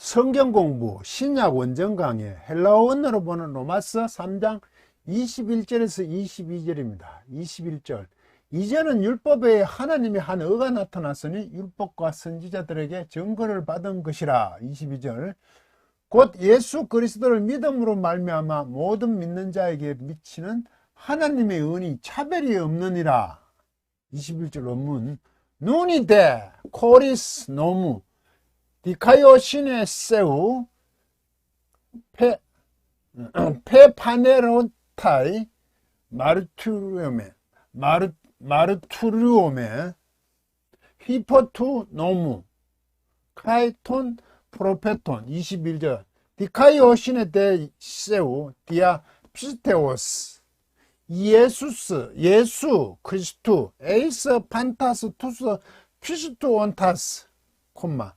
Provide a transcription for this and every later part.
성경 공부 신약 원정 강의 헬라어 원어로 보는 로마서 3장 21절에서 22절입니다. 21절. 이제는 율법에 하나님의 한 의가 나타났으니 율법과 선지자들에게 증거를 받은 것이라. 22절. 곧 예수 그리스도를 믿음으로 말미암아 모든 믿는 자에게 미치는 하나님의 은이 차별이 없느니라. 21절 원문. 눈이 돼 코리스 노무 디카이오 신의 세우 페파네로타이 마르투리오메 히포투 노무 카이톤 프로페톤. 21절. 디카이오 신의 데 세우 디아 피스테오스 예수스 예수 크리스투 에이스 판타스 투스 피스투 온타스 콤마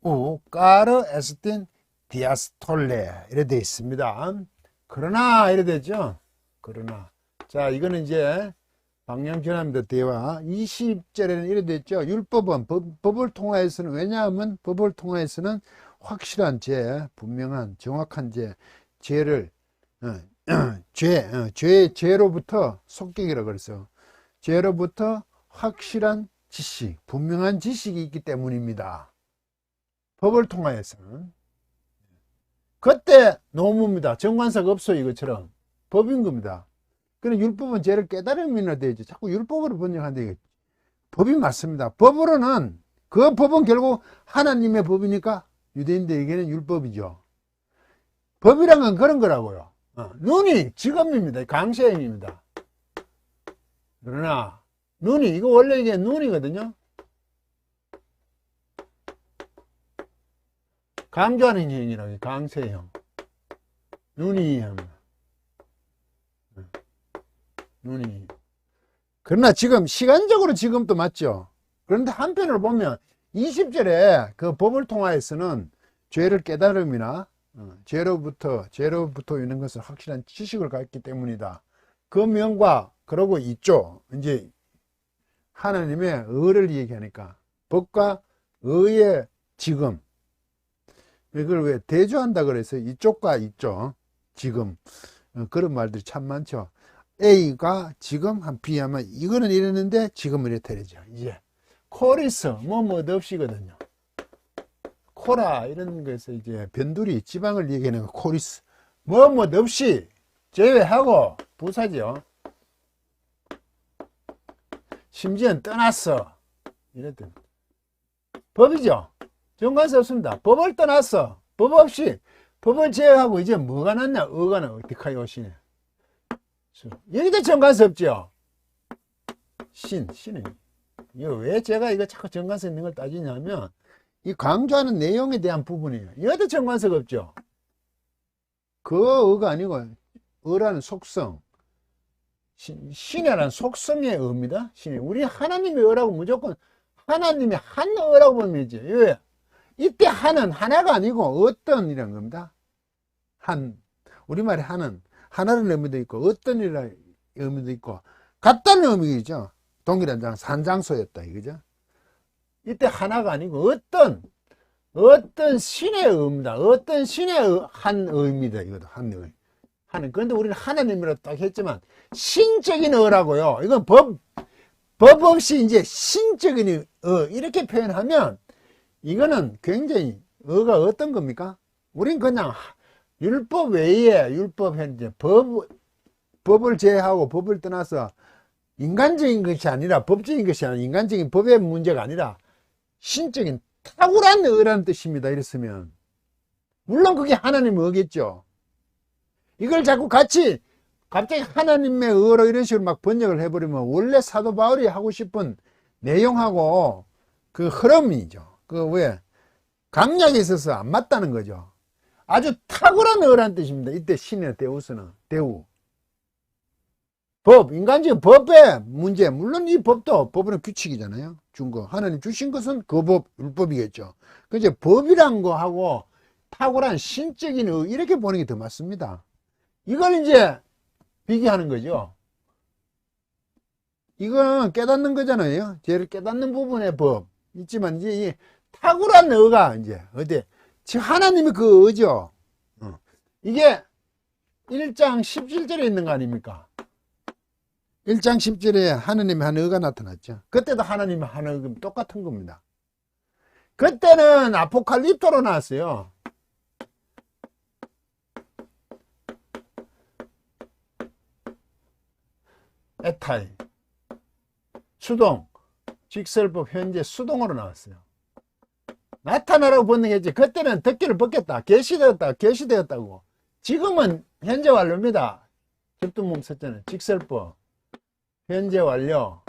우 까르 에스틴 디아스톨레 이래 되어 있습니다. 그러나 이래 되죠. 그러나 자 이거는 이제 방향전환입니다. 대화 20절에는 이래 됐죠. 율법은 법을 통하여서는 왜냐하면 법을 통하여서는 확실한 죄, 분명한 정확한 죄를 죄로부터 속객이라고 그랬어요. 죄로부터 확실한 지식, 분명한 지식이 있기 때문입니다. 법을 통하여서는. 그때 노무입니다. 정관사가 없어요. 이것처럼 법인 겁니다. 그럼 율법은 죄를 깨달음이나 되죠. 자꾸 율법으로 번역하는데 법이 맞습니다. 법으로는 그 법은 결국 하나님의 법이니까 유대인들에게는 율법이죠. 법이란 건 그런 거라고요. 눈이 지금입니다. 강세형입니다. 그러나 눈이 이거 원래 이게 눈이거든요. 강조하는 형이라고 강세형. 눈이 눈이. 그러나 지금 시간적으로 지금도 맞죠. 그런데 한편으로 보면 20절에 그 법을 통하여서는 죄를 깨달음이나 죄로부터 있는 것을 확실한 지식을 갖기 때문이다. 그 명과 그러고 있죠. 이제 하나님의 의를 얘기하니까 법과 의의 지금 이걸 왜 대조한다 그래서 이쪽과 이쪽 지금 그런 말들이 참 많죠. A가 지금 한 B 하면 이거는 이랬는데 지금은 이렇게 되죠. 이제 코리스 뭐 없이거든요. 코라 이런 거에서 이제 변두리 지방을 얘기하는 거 코리스 뭐 없이 제외하고 부사죠. 심지어는 떠났어 이랬던 법이죠. 정관사 없습니다. 법을 떠났어. 법 없이 법을 제외하고 이제 뭐가 났냐? 의가 나. 어디까지 오시네. 여기도 정관사 없죠. 신은 이거 왜 제가 이거 자꾸 정관사 있는 걸 따지냐면 이 강조하는 내용에 대한 부분이에요. 여기도 정관사가 없죠. 그 의가 아니고 의라는 속성. 신이라는 속성의 의입니다. 신이 우리 하나님의 의라고 무조건 하나님의 한 의라고 보면 되지. 왜? 이때 한은 하나가 아니고 어떤 이라는 겁니다. 한 우리말에 한은 하나라는 의미도 있고 어떤 이라는 의미도 있고 같다는 의미죠. 동일한 장 산장소였다 이거죠. 이때 하나가 아니고 어떤 신의 의입니다. 어떤 신의 한 의입니다. 이것도 한 의. 하는. 그런데 우리는 하나님이라고 딱 했지만 신적인 의라고요. 이건 법 없이 이제 신적인 의 이렇게 표현하면 이거는 굉장히 의가 어떤 겁니까? 우린 그냥 율법 외에 율법 현재 법을 제외하고 법을 떠나서 인간적인 것이 아니라 법적인 것이 아니라 인간적인 법의 문제가 아니라 신적인 탁월한 의라는 뜻입니다. 이랬으면 물론 그게 하나님의 의겠죠. 이걸 자꾸 갑자기 하나님의 의로 이런 식으로 막 번역을 해버리면 원래 사도 바울이 하고 싶은 내용하고 그 흐름이죠. 그 왜 강약에 있어서 안 맞다는 거죠. 아주 탁월한 의라는 뜻입니다. 이때 신의 데우스는 대우 법 인간적인 법의 문제 물론 이 법도 법은 규칙이잖아요. 준 거 하나님 주신 것은 그 법 율법이겠죠. 그 이제 법이란 거하고 탁월한 신적인 의 이렇게 보는 게 더 맞습니다. 이걸 이제 비교하는 거죠. 이건 깨닫는 거잖아요. 죄를 깨닫는 부분의 법 있지만 이제 이 탁월한 의가 이제 어디 지금 하나님의 그 의죠. 이게 1장 17절에 있는 거 아닙니까? 1장 10절에 하나님의 한 의가 나타났죠. 그때도 하나님의 한 의가 똑같은 겁니다. 그때는 아포칼립토로 나왔어요. 에타이, 수동, 직설법 현재 수동으로 나왔어요. 나타나라고 번역했지. 그때는 덮개를 벗겼다. 계시되었다고. 지금은 현재 완료입니다. 접두몸 썼잖아요. 직설법 현재 완료.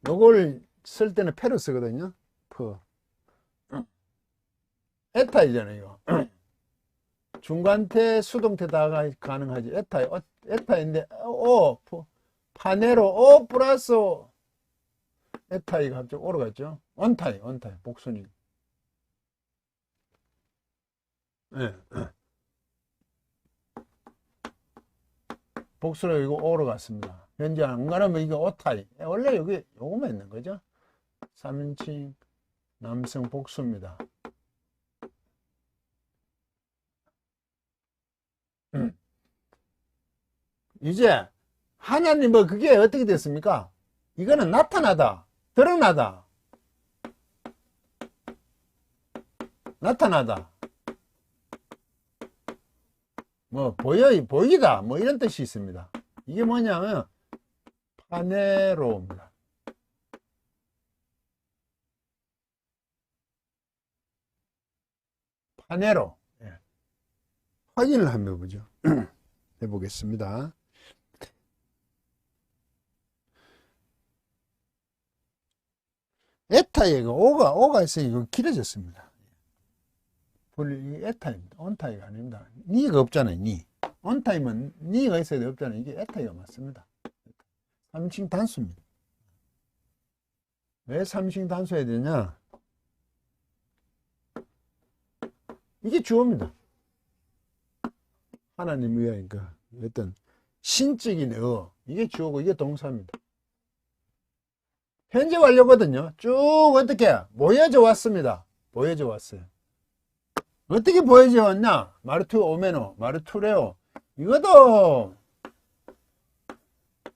요걸 쓸 때는 패로 쓰거든요. 에타이잖아요. 중간태 수동태 다 가능하지. 에타인데 파네로 오 플러스 에타이가 갑자기 오로 갔죠. 온타이 복순이. 네. 복수로 이거 오로 갔습니다. 현재 안 가려면 이게 오타이. 원래 여기 요거만 있는 거죠. 3인칭 남성 복수입니다. 이제 하나님은 그게 어떻게 됐습니까? 이거는 나타나다, 드러나다, 나타나다, 뭐 보이다, 뭐 이런 뜻이 있습니다. 이게 뭐냐면 파네로입니다. 파네로. 확인을 한번 해보죠. 해보겠습니다. 에타에 오가 있으니까 길어졌습니다. 에타입니다. 온타이가 아닙니다. 니가 없잖아요. 니. 온타임은 니가 있어야 돼. 없잖아요. 이게 에타이가 맞습니다. 3인칭 단수입니다. 왜 3인칭 단수 해야 되냐? 이게 주어입니다. 하나님 위하니까 어떤 신적인 이게 주어고 이게 동사입니다. 현재 완료거든요. 쭉 어떻게 보여져 왔습니다. 보여져 왔어요. 어떻게 보여져 왔냐? 마르투 오메노, 마르투레오. 이것도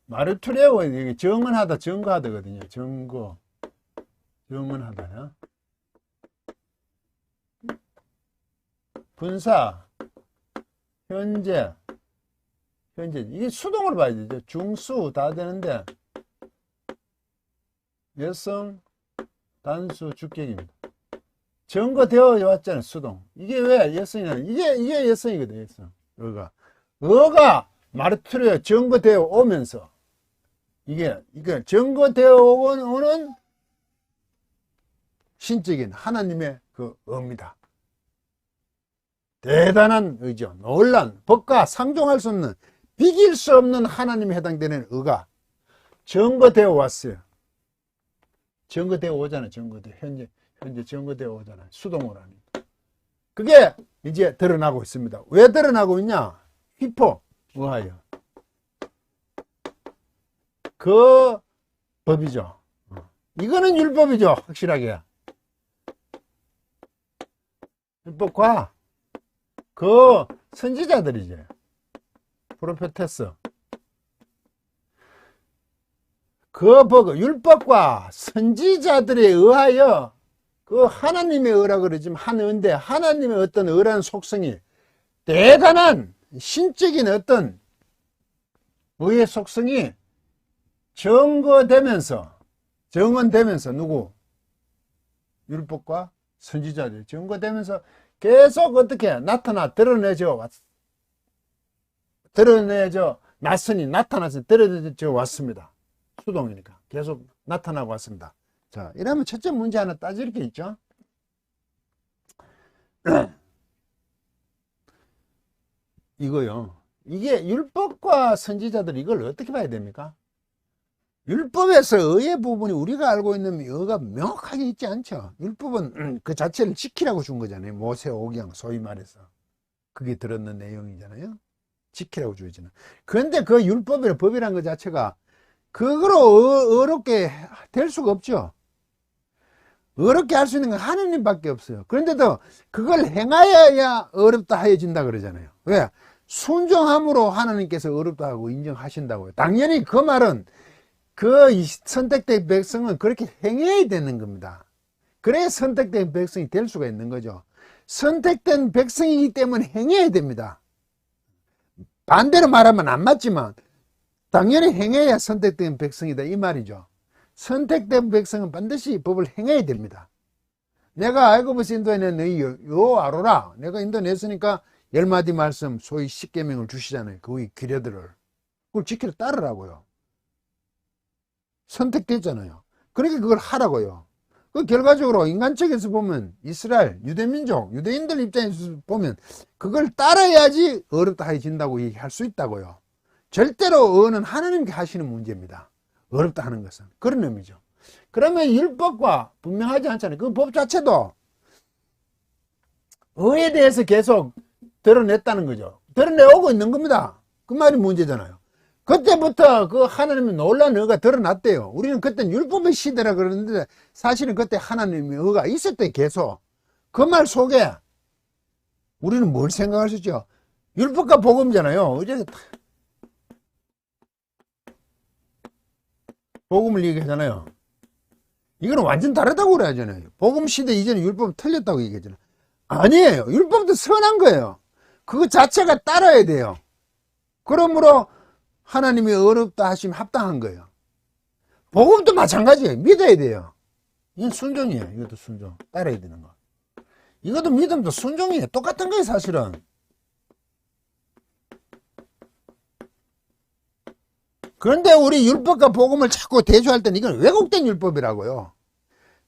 마르투레오 이게 증언하다, 증거하다거든요. 증언하다요. 분사, 현재 이게 수동으로 봐야 되죠. 중수 다 되는데 여성 단수 주격입니다. 증거되어 왔잖아요. 수동. 이게 왜 여성이냐? 이게 여성이거든요. 여성. 어가 마르투르에 증거되어 오면서 이게 증거되어 오는 신적인 하나님의 그 의입니다. 대단한 의죠. 놀란 법과 상종할 수 없는 비길 수 없는 하나님에 해당되는 의가 증거되어 왔어요. 증거되어 오잖아요. 현재 증거되어 오잖아요. 수동으로 하니까. 그게 이제 드러나고 있습니다. 왜 드러나고 있냐? 휘포 의하여. 그 법이죠. 이거는 율법이죠. 확실하게. 율법과 그 선지자들이죠. 프로페테스. 그 법, 율법과 선지자들에 의하여 그 하나님의 의라 그러지만 한 의인데 하나님의 어떤 의라는 속성이 대단한 신적인 어떤 의의 속성이 증거되면서 누구? 율법과 선지자들 증거되면서 계속 어떻게 드러내져 났으니 나타나서 드러내져 왔습니다. 수동이니까 계속 나타나고 왔습니다. 자, 이러면 첫째 문제 하나 따질 게 있죠. 이거요. 이게 율법과 선지자들 이걸 어떻게 봐야 됩니까? 율법에서 의의 부분이 우리가 알고 있는 의가 명확하게 있지 않죠. 율법은 그 자체를 지키라고 준 거잖아요. 모세오경 소위 말해서 그게 들었는 내용이잖아요. 지키라고 주어지는. 그런데 그 율법이나 법이라는 것 자체가 그거로 어렵게 될 수가 없죠. 어렵게 할 수 있는 건 하느님밖에 없어요. 그런데도 그걸 행하여야 어렵다 하여진다 그러잖아요. 왜? 순종함으로 하나님께서 어렵다 하고 인정하신다고요. 당연히 그 말은 그 선택된 백성은 그렇게 행해야 되는 겁니다. 그래야 선택된 백성이 될 수가 있는 거죠. 선택된 백성이기 때문에 행해야 됩니다. 반대로 말하면 안 맞지만 당연히 행해야 선택된 백성이다 이 말이죠. 선택된 백성은 반드시 법을 행해야 됩니다. 내가 애굽에서 인도에 너희 요 아로라, 내가 인도 냈으니까 10마디 말씀 소위 10계명을 주시잖아요. 거기 규례들을 그걸 지키려 따르라고요. 선택됐잖아요. 그러니까 그걸 하라고요. 그 결과적으로 인간적에서 보면 이스라엘, 유대민족, 유대인들 입장에서 보면 그걸 따라야지 어렵다 해진다고 얘기할 수 있다고요. 절대로 어는 하나님께 하시는 문제입니다. 어렵다 하는 것은 그런 의미죠. 그러면 율법과 분명하지 않잖아요. 그 법 자체도 의에 대해서 계속 드러냈다는 거죠. 드러내오고 있는 겁니다. 그 말이 문제잖아요. 그때부터 그 하나님의 놀라운 의가 드러났대요. 우리는 그때는 율법의 시대라 그러는데 사실은 그때 하나님의 의가 있었대 계속. 그 말 속에 우리는 뭘 생각할 수 있죠? 율법과 복음이잖아요. 어제 복음을 얘기하잖아요. 이거는 완전 다르다고 그래야잖아요. 복음 시대 이전에 율법은 틀렸다고 얘기하잖아요. 아니에요. 율법도 선한 거예요. 그거 자체가 따라야 돼요. 그러므로 하나님이 어렵다 하시면 합당한 거예요. 복음도 마찬가지예요. 믿어야 돼요. 이건 순종이에요. 이것도 순종. 따라야 되는 거. 이것도 믿음도 순종이에요. 똑같은 거예요, 사실은. 그런데 우리 율법과 복음을 자꾸 대조할 때는 이건 왜곡된 율법이라고요.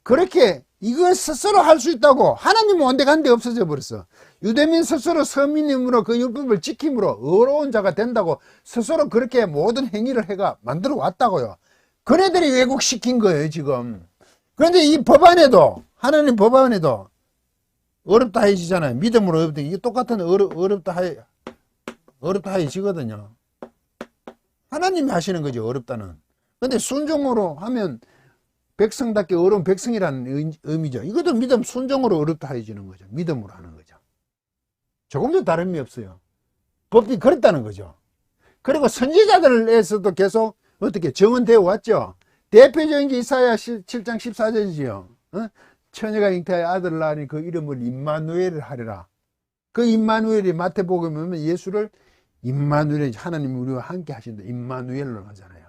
그렇게 이거 스스로 할 수 있다고 하나님은 온데간데 없어져 버렸어. 유대민 스스로 서민임으로 그 율법을 지킴으로 의로운 자가 된다고 스스로 그렇게 모든 행위를 해가 만들어 왔다고요. 그네들이 왜곡시킨 거예요 지금. 그런데 이 법안에도 하나님 법안에도 어렵다 해지잖아요. 믿음으로 어렵다. 이게 똑같은 어렵다 해지거든요. 하나님이 하시는 거죠 어렵다는. 근데 순종으로 하면 백성답게 어려운 백성이라는 의미죠. 이것도 믿음 순종으로 어렵다 해지는 거죠. 믿음으로 하는 거죠. 조금도 다름이 없어요. 법이 그렇다는 거죠. 그리고 선지자들에서도 계속 어떻게 정언되어 왔죠. 대표적인 게 이사야 7장 14절이지요. 처녀가 잉태하여 아들을 낳으니 그 이름을 임마누엘을 하리라. 그 임마누엘이 마태복음에 보면 예수를 임마누엘, 하나님이 우리와 함께 하신다. 임마누엘로 하잖아요.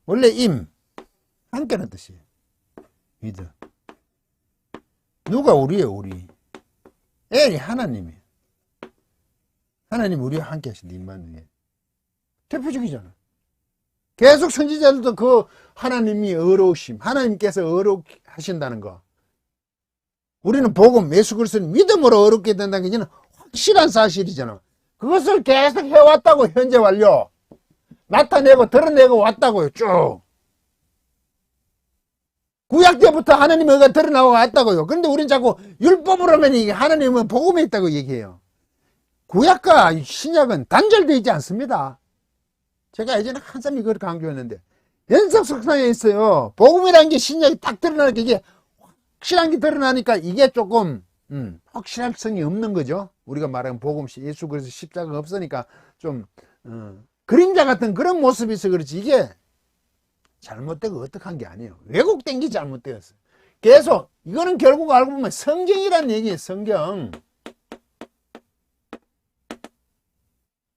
원래 함께는 뜻이에요. 믿음. 누가 우리예요, 우리? 엘이 하나님이에요. 하나님 우리와 함께 하신다, 임마누엘. 대표적이잖아. 계속 선지자들도 그 하나님이 어려우심, 하나님께서 어렵게 하신다는 거. 우리는 복음, 예수 그리스도를 믿음으로 어렵게 된다는 게 확실한 사실이잖아. 그것을 계속 해왔다고, 현재 완료. 나타내고 드러내고 왔다고요, 쭉. 구약 때부터 하나님의 의가 드러나고 왔다고요. 그런데 우린 자꾸 율법으로 하면 이게 하나님은 복음에 있다고 얘기해요. 구약과 신약은 단절되어 있지 않습니다. 제가 예전에 항상 이걸 강조했는데, 연속성상에 있어요. 복음이라는 게 신약이 딱 드러나니까 이게 확실한 게 드러나니까 이게 조금, 확실성이 없는 거죠. 우리가 말하는 복음, 예수 그리스도 십자가가 없으니까 좀, 그림자 같은 그런 모습이 있어 그렇지. 이게 잘못되고 어떡한 게 아니에요. 왜곡된 게 잘못되었어요. 계속, 이거는 결국 알고 보면 성경이라는 얘기예요, 성경.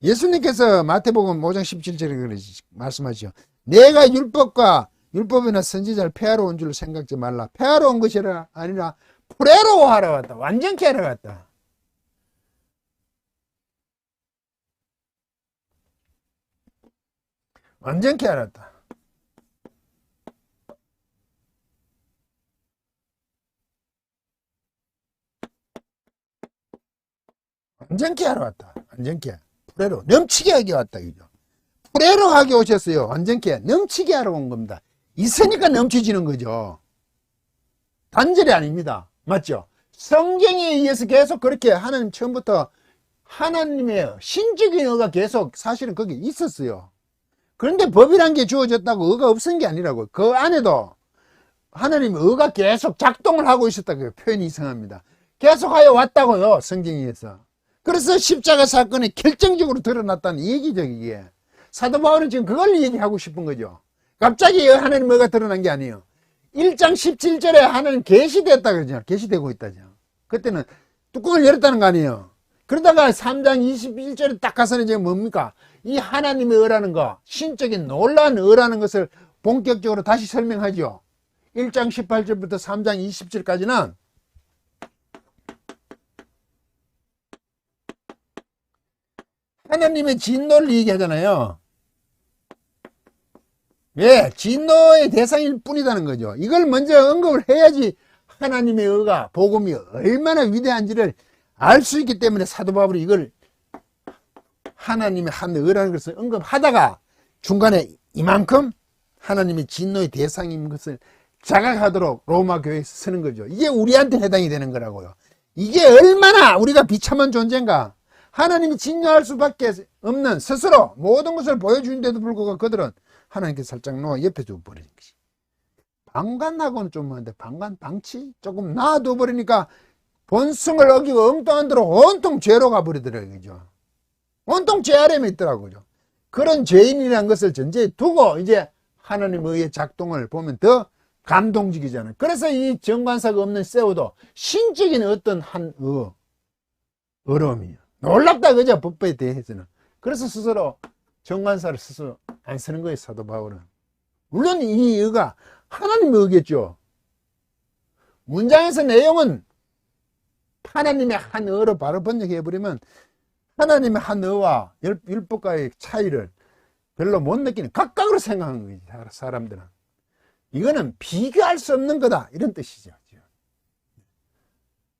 예수님께서 마태복음 5장 17절에 말씀하시죠. 내가 율법이나 선지자를 폐하러 온 줄 생각지 말라. 폐하러 온 것이 아니라 풀에로 하러 왔다. 완전케 하러 갔다. 완전케 하러 왔다. 완전케 하러 왔다. 완전케. 풀에로. 넘치게 하게 왔다. 이죠. 풀에로 하게 오셨어요. 완전케. 넘치게 하러 온 겁니다. 있으니까 넘치지는 거죠. 단절이 아닙니다. 맞죠? 성경에 의해서 계속 그렇게 하나님 처음부터 하나님의 신적인 의가 계속 사실은 거기 있었어요. 그런데 법이란 게 주어졌다고 의가 없은 게 아니라고. 그 안에도 하나님의 의가 계속 작동을 하고 있었다고요. 표현이 이상합니다. 계속하여 왔다고요. 성경에서. 그래서 십자가 사건이 결정적으로 드러났다는 얘기죠. 이게. 사도 바울은 지금 그걸 얘기하고 싶은 거죠. 갑자기 하나님의 의가 드러난 게 아니에요. 1장 17절에 하나님 계시됐다 그러죠. 계시되고 있다죠. 그때는 뚜껑을 열었다는 거 아니에요. 그러다가 3장 21절에 딱 가서는 지금 뭡니까? 이 하나님의 의라는 거, 신적인 놀라운 의라는 것을 본격적으로 다시 설명하죠. 1장 18절부터 3장 20절까지는 하나님의 진노를 얘기하잖아요. 왜? 진노의 대상일 뿐이라는 거죠. 이걸 먼저 언급을 해야지 하나님의 의가, 복음이 얼마나 위대한지를 알 수 있기 때문에 사도 바울이 이걸 하나님의 한 의라는 것을 언급하다가 중간에 이만큼 하나님의 진노의 대상인 것을 자각하도록 로마 교회에서 쓰는 거죠. 이게 우리한테 해당이 되는 거라고요. 이게 얼마나 우리가 비참한 존재인가. 하나님이 진노할 수밖에 없는 스스로 모든 것을 보여주는데도 불구하고 그들은 하나님께서 살짝 놓아 옆에 두어버리는 것이. 방관하고는 좀 뭔데, 방치? 조금 놔둬버리니까 본성을 어기고 엉뚱한 대로 온통 죄로 가버리더라고요. 온통 죄 아래에 있더라고요. 그런 죄인이라는 것을 전제에 두고 이제 하나님의 의의 작동을 보면 더 감동적이잖아요. 그래서 이 정관사가 없는 세우도 신적인 어떤 한 어려움이에요. 놀랍다 그죠? 법에 대해서는. 그래서 스스로 정관사를 스스로 안 쓰는 거예요. 사도 바울은. 물론 이 의가 하나님의 의겠죠. 문장에서 내용은 하나님의 한 의로 바로 번역해버리면 하나님의 한 의와 율법과의 차이를 별로 못 느끼는 각각으로 생각하는 거예요. 사람들은. 이거는 비교할 수 없는 거다 이런 뜻이죠.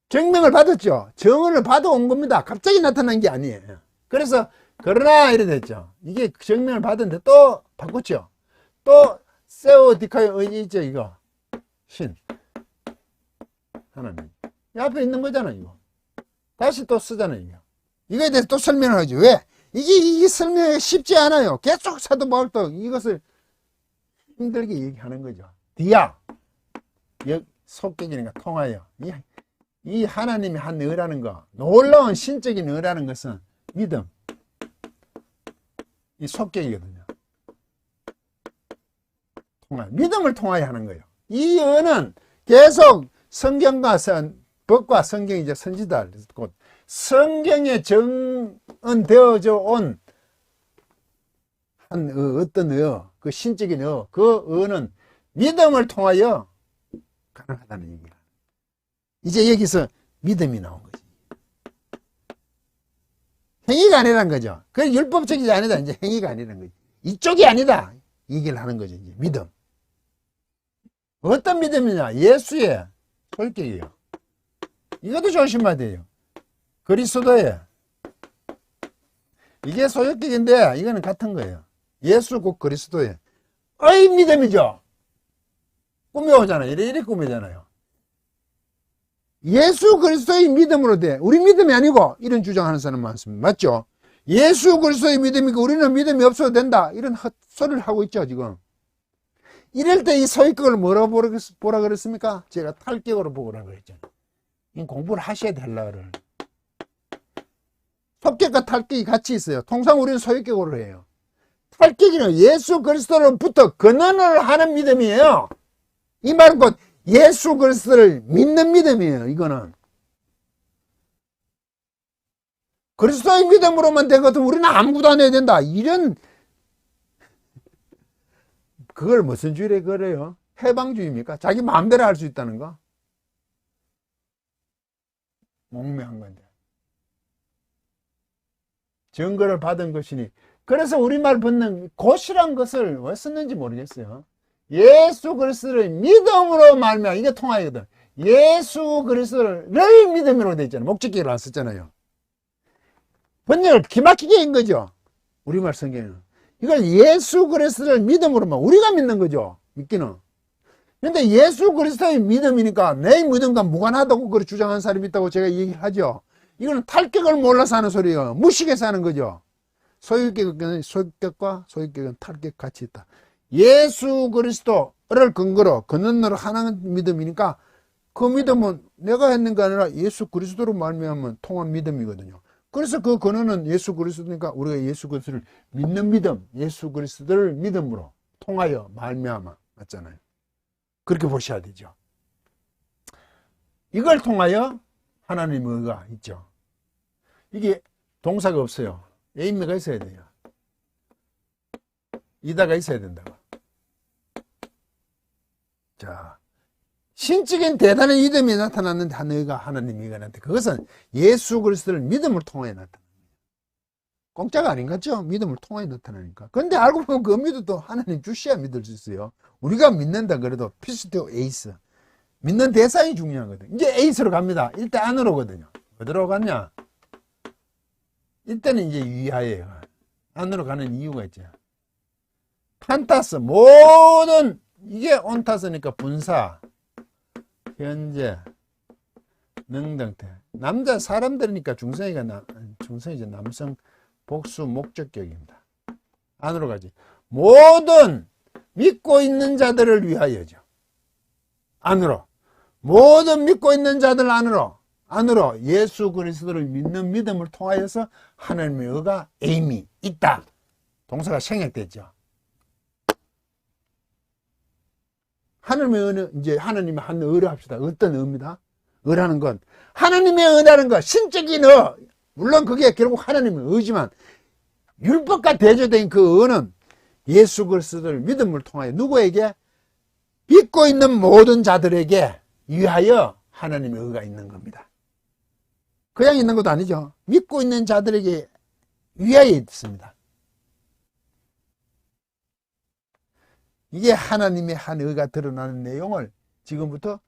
정명을 받았죠. 정언을 받아온 겁니다. 갑자기 나타난 게 아니에요. 그래서 그러나 이래 됐죠. 이게 정명을 받았는데 또 바꿨죠. 또 세오디카의 있죠. 이거 신 하나님 이 앞에 있는 거잖아요. 이거 다시 또 쓰잖아요. 이거. 이거에 대해서 또 설명을 하죠. 왜? 이게 설명이 쉽지 않아요. 계속 사도 바울도 이것을 힘들게 얘기하는 거죠. 디아 속격이니까 통하여 이 하나님이 한 의라는 거, 놀라운 신적인 의라는 것은 믿음, 이 속격이거든요. 믿음을 통하여 하는 거예요. 이 의는 계속 성경과 법과 성경이 선지자, 곧 성경에 정언되어져 온 한 어떤 의, 그 신적인 의, 그 의는 믿음을 통하여 가능하다는 얘기야. 이제 여기서 믿음이 나온 거지. 행위가 아니라는 거죠. 그게 율법적이 아니다. 이제 행위가 아니라는 거지. 이쪽이 아니다. 얘기를 하는 거죠. 이제 믿음. 어떤 믿음이냐? 예수의 솔격이에요. 이것도 조심해야 돼요. 그리스도의. 이게 소유격인데 이거는 같은 거예요. 예수 곧 그리스도의. 어이 믿음이죠. 꾸며오잖아요. 이래 꾸며잖아요. 예수 그리스도의 믿음으로 돼. 우리 믿음이 아니고 이런 주장하는 사람 많습니다. 맞죠? 예수 그리스도의 믿음이고 우리는 믿음이 없어도 된다. 이런 헛소리를 하고 있죠 지금. 이럴 때 이 소유격을 뭐라고 보라 그랬습니까? 제가 탈격으로 보라 그랬잖아요. 공부를 하셔야 될라를. 소격과 탈격이 같이 있어요. 통상 우리는 소유격으로 해요. 탈격이는 예수 그리스도로부터 근원을 하는 믿음이에요. 이 말은 곧 예수 그리스도를 믿는 믿음이에요. 이거는 그리스도의 믿음으로만 되거든 우리는 아무것도 안 해야 된다. 이런 그걸 무슨 주의래 그래요? 해방주의입니까? 자기 마음대로 할 수 있다는 거? 몽매한 건데. 증거를 받은 것이니. 그래서 우리말 붙는 곧이란 것을 왜 썼는지 모르겠어요. 예수 그리스도를 믿음으로 말미암아 이게 통하거든. 예수 그리스도를 믿음으로 돼 있잖아요. 목적격을 안 썼잖아요. 번역을 기막히게 한 거죠. 우리말 성경에는. 이걸 예수 그리스도를 믿음으로만 우리가 믿는 거죠. 믿기는. 그런데 예수 그리스도의 믿음이니까 내 믿음과 무관하다고 그렇게 주장하는 사람이 있다고 제가 얘기를 하죠. 이거는 탈격을 몰라서 하는 소리예요. 무식해서 하는 거죠. 소유격과 소유격은 탈격 같이 있다. 예수 그리스도를 근거로 근원으로 하나님 믿음이니까 그 믿음은 내가 했는 게 아니라 예수 그리스도로 말미암은 통한 믿음이거든요. 그래서 그 근원은 예수 그리스도니까 우리가 예수 그리스도를 믿는 믿음, 예수 그리스도를 믿음으로 통하여 말미암아 맞잖아요. 그렇게 보셔야 되죠. 이걸 통하여 하나님의 의가 있죠. 이게 동사가 없어요. 에이미가 있어야 돼요. 이다가 있어야 된다고. 자, 신적인 대단한 믿음이 나타났는데 하늘과 하나님이 나타났는데 그것은 예수 그리스도를 믿음을 통해 나타납니다. 공짜가 아닌 거죠. 믿음을 통해 나타나니까. 근데 알고 보면 그 믿음도 하나님 주셔야 믿을 수 있어요. 우리가 믿는다 그래도 피스토 에이스. 믿는 대상이 중요하거든요. 이제 에이스로 갑니다. 일단 안으로거든요. 어디로 갔냐? 이때는 이제 위하예요. 안으로 가는 이유가 있죠. 판타스, 모든, 이게 온타스니까 분사, 현재, 능동태. 남자 사람들이니까 중성이죠. 남성 복수 목적격입니다. 안으로 가지. 모든 믿고 있는 자들을 위하여죠. 안으로. 모든 믿고 있는 자들 안으로 예수 그리스도를 믿는 믿음을 통하여서 하나님의 의가 에임이 있다. 동사가 생략됐죠. 하나님의 의는 이제 하나님의 한 의를 합시다. 어떤 의입니다. 의라는 건 하나님의 의라는 것, 신적인 의. 물론 그게 결국 하나님의 의지만 율법과 대조된 그 의는 예수 그리스도를 믿음을 통하여 누구에게? 믿고 있는 모든 자들에게 위하여 하나님의 의가 있는 겁니다. 그냥 있는 것도 아니죠. 믿고 있는 자들에게 위하여 있습니다. 이게 하나님의 한 의가 드러나는 내용을 지금부터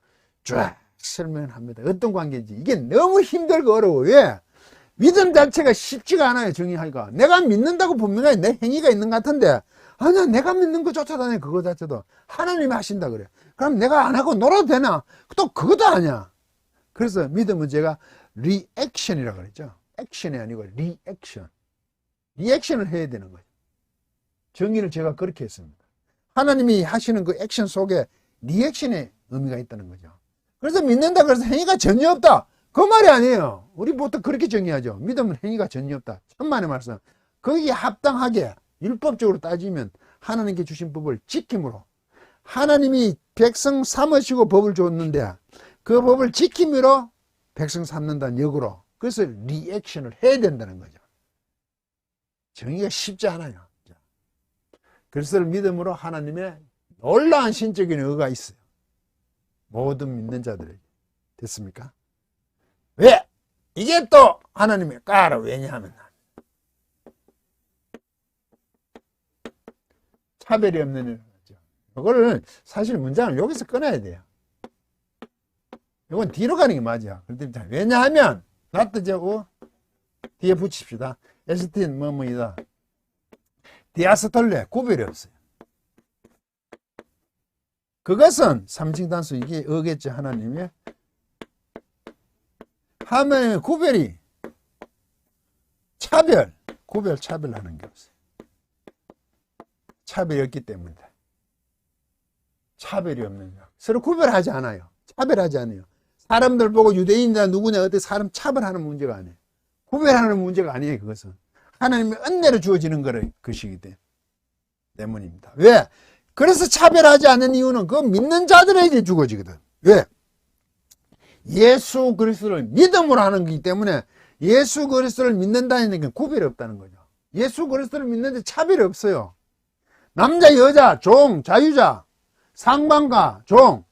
쫙 설명합니다. 어떤 관계인지. 이게 너무 힘들고 어려워요. 왜? 믿음 자체가 쉽지가 않아요. 정의하기가. 내가 믿는다고 분명히 내 행위가 있는 것 같은데 아니야, 내가 믿는 것조차도 아니야. 그거 자체도 하나님이 하신다 그래. 그럼 내가 안 하고 놀아도 되나? 또 그것도 아니야. 그래서 믿음은 제가 리액션이라고 그랬죠. 액션이 아니고 리액션. 리액션을 해야 되는 거죠. 정의를 제가 그렇게 했습니다. 하나님이 하시는 그 액션 속에 리액션의 의미가 있다는 거죠. 그래서 믿는다 그래서 행위가 전혀 없다. 그 말이 아니에요. 우리 보통 그렇게 정의하죠. 믿음은 행위가 전혀 없다. 천만의 말씀. 거기에 합당하게 율법적으로 따지면 하나님께 주신 법을 지킴으로 하나님이 백성 삼으시고 법을 줬는데 그 법을 지킴으로 백성 삼는다는 역으로 그래서 리액션을 해야 된다는 거죠. 정의가 쉽지 않아요. 그리스도를 믿음으로 하나님의 놀라운 신적인 의가 있어요. 모든 믿는 자들에게. 됐습니까? 왜? 이게 또 하나님의 까라. 왜냐하면 차별이 없는 일을 하죠. 이거를 사실 문장을 여기서 끊어야 돼요. 이건 뒤로 가는 게 맞아. 왜냐하면 나트죠. 뒤에 붙입시다. 에스틴 뭐뭐이다. 디아스톨레 구별이 없어요. 그것은 삼층단수 이게 어겠죠. 하나님의 하나님의 구별이 차별하는 게 없어요. 차별이 없기 때문이다. 차별이 없는 거. 서로 구별하지 않아요. 차별하지 않아요. 사람들 보고 유대인이나 누구냐 어떻게 사람 차별하는 문제가 아니에요. 구별하는 문제가 아니에요. 그것은 하나님의 은혜로 주어지는 것이기 때문입니다. 왜? 그래서 차별하지 않는 이유는 그 믿는 자들에게 주어지거든. 왜? 예수 그리스도를 믿음으로 하는 거기 때문에 예수 그리스도를 믿는다는 게 구별이 없다는 거죠. 예수 그리스도를 믿는데 차별이 없어요. 남자, 여자, 종, 자유자, 상관과 종,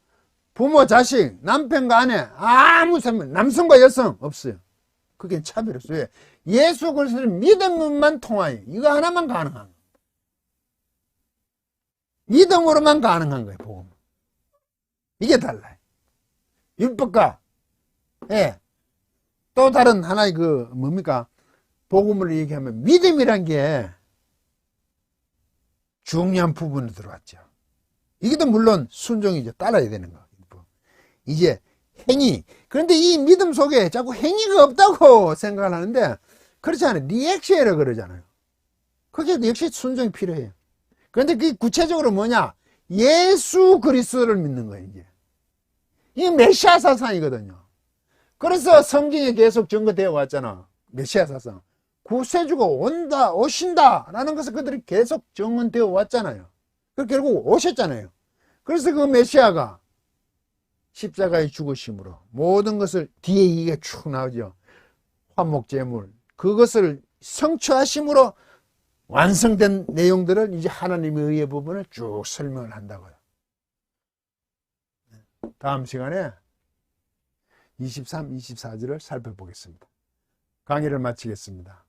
부모, 자식, 남편과 아내, 아무 상관, 남성과 여성 없어요. 그게 차별이 없어요. 왜? 예수 그리스도를 믿음만 통하여 이거 하나만 가능한 거예요. 믿음으로만 가능한 거예요. 복음. 이게 달라요. 율법과 또 다른 하나의 그 뭡니까? 복음을 얘기하면 믿음이란 게 중요한 부분에 들어왔죠. 이게 또 물론 순종이죠. 따라야 되는 거. 이제 행위. 그런데 이 믿음 속에 자꾸 행위가 없다고 생각을 하는데 그렇지 않아요. 리액션이라고 그러잖아요. 그게 역시 순종이 필요해요. 그런데 그게 구체적으로 뭐냐? 예수 그리스도를 믿는 거예요, 이게. 이게 메시아 사상이거든요. 그래서 성경에 계속 증거되어 왔잖아. 메시아 사상. 구세주가 온다, 오신다 라는 것을 그들이 계속 증언되어 왔잖아요. 그 결국 오셨잖아요. 그래서 그 메시아가 십자가의 죽으심으로 모든 것을 뒤에 이게 쭉 나오죠. 화목제물. 그것을 성취하심으로 완성된 내용들을 이제 하나님의 의의 부분을 쭉 설명을 한다고요. 다음 시간에 23, 24절을 살펴보겠습니다. 강의를 마치겠습니다.